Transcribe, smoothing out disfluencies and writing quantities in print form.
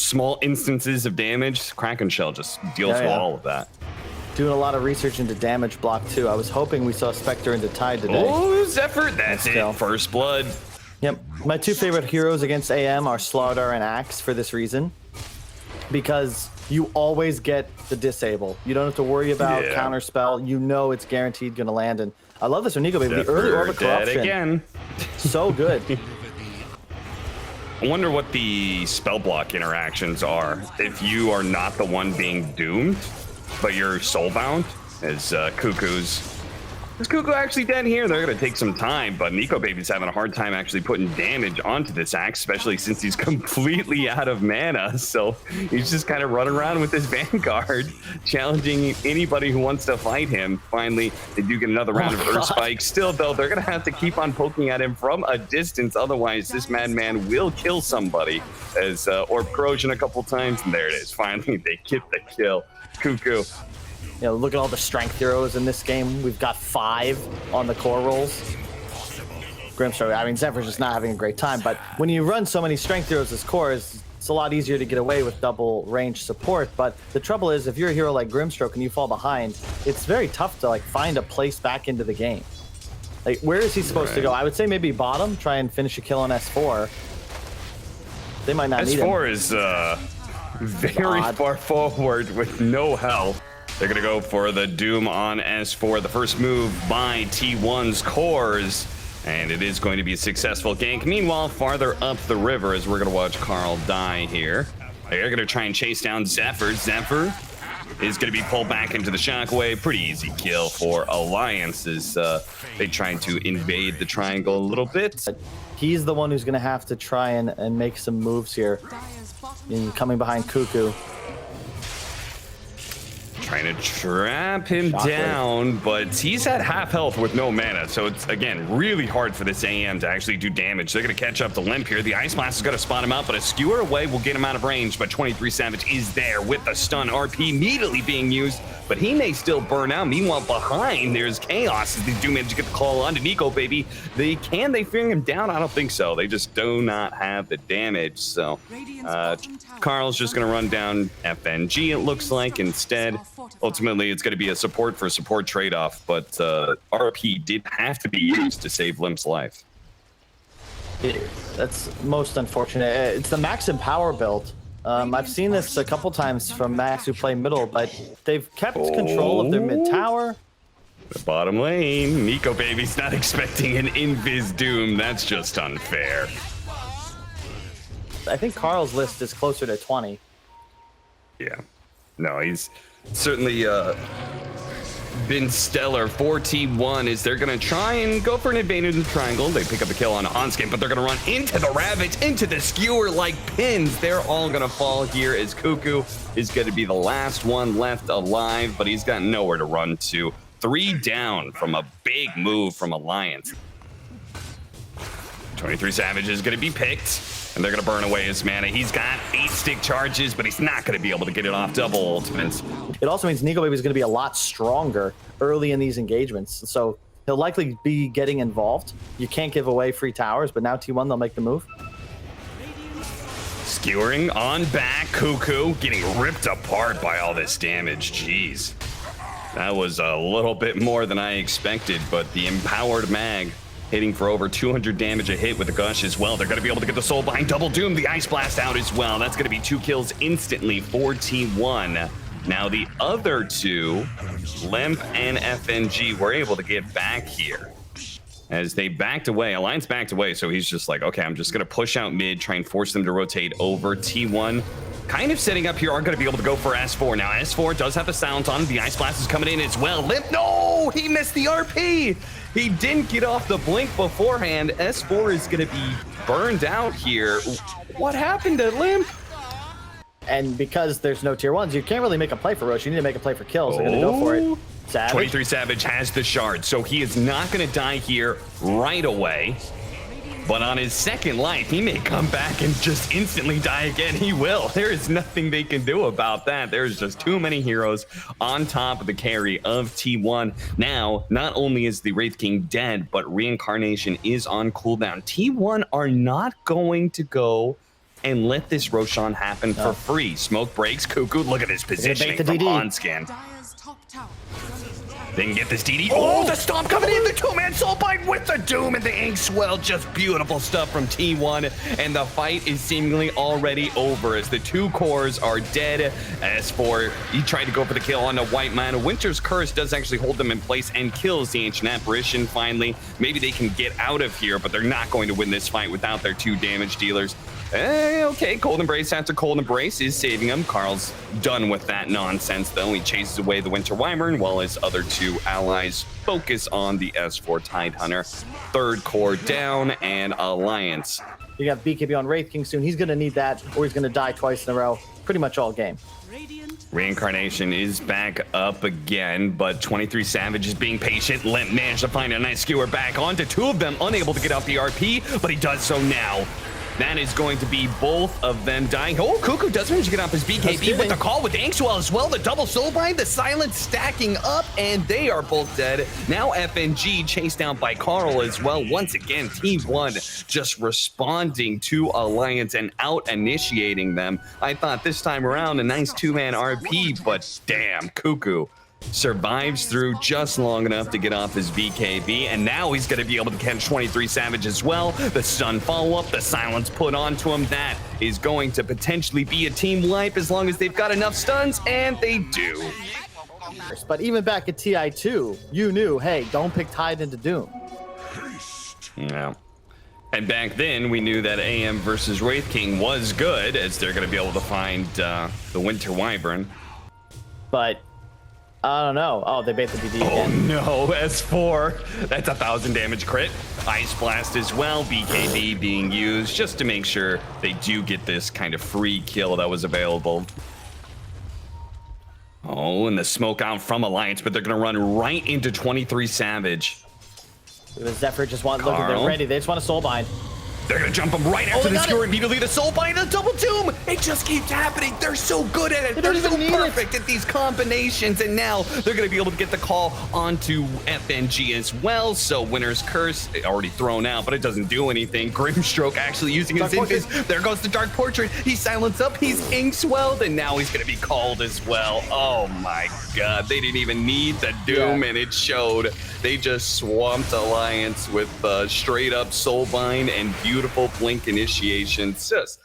small instances of damage, Kraken Shell just deals with all of that. Doing a lot of research into damage block too. I was hoping we saw Spectre into Tide today. Oh, Zephyr, that's it. First blood. Yep. My two favorite heroes against AM are Slardar and Axe for this reason. Because you always get the disable. You don't have to worry about counter spell. You know it's guaranteed going to land. And I love this Nico baby. The early Orb of Corruption. Again. So good. I wonder what the spell block interactions are if you are not the one being doomed, but you're soulbound, as Cuckoo's. Is Cuckoo actually dead here? They're going to take some time, but Nico Baby's having a hard time actually putting damage onto this Axe, especially since he's completely out of mana. So he's just kind of running around with his Vanguard, challenging anybody who wants to fight him. Finally, they do get another round of Earth Spike. Still, though, they're going to have to keep on poking at him from a distance. Otherwise, this madman will kill somebody. As Orb Corrosion a couple times, and there it is. Finally, they get the kill. Cuckoo. You know, look at all the strength heroes in this game. We've got 5 on the core rolls. Grimstroke, I mean, Zephyr's just not having a great time, but when you run so many strength heroes as cores, it's a lot easier to get away with double range support. But the trouble is, if you're a hero like Grimstroke and you fall behind, it's very tough to like find a place back into the game. Like, where is he supposed to go? I would say maybe bottom, try and finish a kill on S4. They might not need him. S4 is very far forward with no health. They're going to go for the Doom on S4. The first move by T1's cores, and it is going to be a successful gank. Meanwhile, farther up the river, as we're going to watch Carl die here, they're going to try and chase down Zephyr. Zephyr is going to be pulled back into the shockwave. Pretty easy kill for Alliance as they try to invade the triangle a little bit. He's the one who's going to have to try and make some moves here. Coming behind Cuckoo. Trying to trap him down, but he's at half health with no mana, so it's, again, really hard for this AM to actually do damage. They're going to catch up to Limp here. The Ice Blast is going to spot him out, but a skewer away will get him out of range, but 23 Savage is there with the stun. RP immediately being used, but he may still burn out. Meanwhile, behind, there's Chaos as they do manage to get the call onto Nico Baby. They fear him down? I don't think so. They just do not have the damage, so Carl's just going to run down FNG, it looks like, instead. Ultimately, it's going to be a support for support trade-off, but RP did have to be used to save Limp's life. That's most unfortunate. It's the Max and Power build. I've seen this a couple times from Max who play middle, but they've kept control of their mid tower. The bottom lane, Nico Baby's not expecting an Invis Doom. That's just unfair. I think Carl's list is closer to 20. Yeah. No, he's certainly been stellar for T1 as they're going to try and go for an advantage in the triangle. They pick up a kill on Onskin, but they're going to run into the Ravage, into the Skewer like pins. They're all going to fall here as Cuckoo is going to be the last one left alive, but he's got nowhere to run to. 3 down from a big move from Alliance. 23 Savage is going to be picked, and they're going to burn away his mana. He's got 8 stick charges, but he's not going to be able to get it off double ultimates. It also means Nico Baby is going to be a lot stronger early in these engagements, so he'll likely be getting involved. You can't give away free towers, but now T1, they'll make the move. Skewering on back, Cuckoo getting ripped apart by all this damage. Jeez. That was a little bit more than I expected, but the Empowered Mag hitting for over 200 damage a hit with the Gush as well. They're going to be able to get the Soul behind Double Doom, the Ice Blast out as well. That's going to be 2 kills instantly for T1. Now the other 2, Lemp and FNG, were able to get back here. As they backed away, Alliance backed away, so he's just like, okay, I'm just going to push out mid, try and force them to rotate over. T1 kind of setting up here, are going to be able to go for S4. Now S4 does have the silence on, the Ice Blast is coming in as well. Limp, no, he missed the RP. He didn't get off the blink beforehand. S4 is going to be burned out here. What happened to Limp? And because there's no tier 1s, you can't really make a play for Roche. You need to make a play for kills. They're going to go for it. Savage. 23 Savage has the shard, so he is not going to die here right away. But on his second life, he may come back and just instantly die again. He will. There is nothing they can do about that. There's just too many heroes on top of the carry of T1. Now, not only is the Wraith King dead, but Reincarnation is on cooldown. T1 are not going to go and let this Roshan happen for free. Smoke breaks. Cuckoo, look at his positioning the from DD. on-scan. They can get this DD. Oh, the stomp coming in. The two-man soulbind with the Doom and the Inkswell. Just beautiful stuff from T1. And the fight is seemingly already over as the two cores are dead. S4, he tried to go for the kill on the white mana. Winter's Curse does actually hold them in place and kills the Ancient Apparition finally. Maybe they can get out of here, but they're not going to win this fight without their two damage dealers. Okay, Cold Embrace after Cold Embrace is saving him. Carl's done with that nonsense, though. He chases away the Winter Wyvern while his other two allies focus on the S4 Tidehunter. Third core down and Alliance. You got BKB on Wraith King soon. He's going to need that, or he's going to die twice in a row pretty much all game. Reincarnation is back up again, but 23 Savage is being patient. Limp managed to find a nice skewer back onto two of them, unable to get off the RP, but he does so now. That is going to be both of them dying. Oh, Cuckoo does manage to get off his BKB with the call with Inkswell as well. The double soulbind, the silence stacking up, and they are both dead. Now FNG chased down by Carl as well. Once again, T1 just responding to Alliance and out-initiating them. I thought this time around a nice two-man RP, but damn, Cuckoo survives through just long enough to get off his BKB, and now he's going to be able to catch 23 Savage as well. The stun follow-up, the silence put onto him. That is going to potentially be a team wipe as long as they've got enough stuns, and they do. But even back at TI2, you knew, hey, don't pick Tide into Doom. Yeah. And back then, we knew that AM versus Wraith King was good, as they're going to be able to find the Winter Wyvern. But I don't know. Oh, they bait the DD again. Oh no, S4. That's 1,000 damage crit. Ice Blast as well. BKB being used just to make sure they do get this kind of free kill that was available. Oh, and the smoke out from Alliance, but they're going to run right into 23 Savage. The Zephyr just want, look, they're ready. They just want a soulbind. They're going to jump him right after the skewer immediately. The soulbind, the double doom. It just keeps happening. They're so good at it. They're so perfect at these combinations. And now they're going to be able to get the call onto FNG as well. So Winter's Curse already thrown out, but it doesn't do anything. Grimstroke actually using his invis. There goes the Dark Portrait. He's silenced up. He's Inkswelled, and now he's going to be called as well. Oh my God. They didn't even need the doom, and it showed. They just swamped Alliance with straight up soulbind and beautiful blink initiations. Just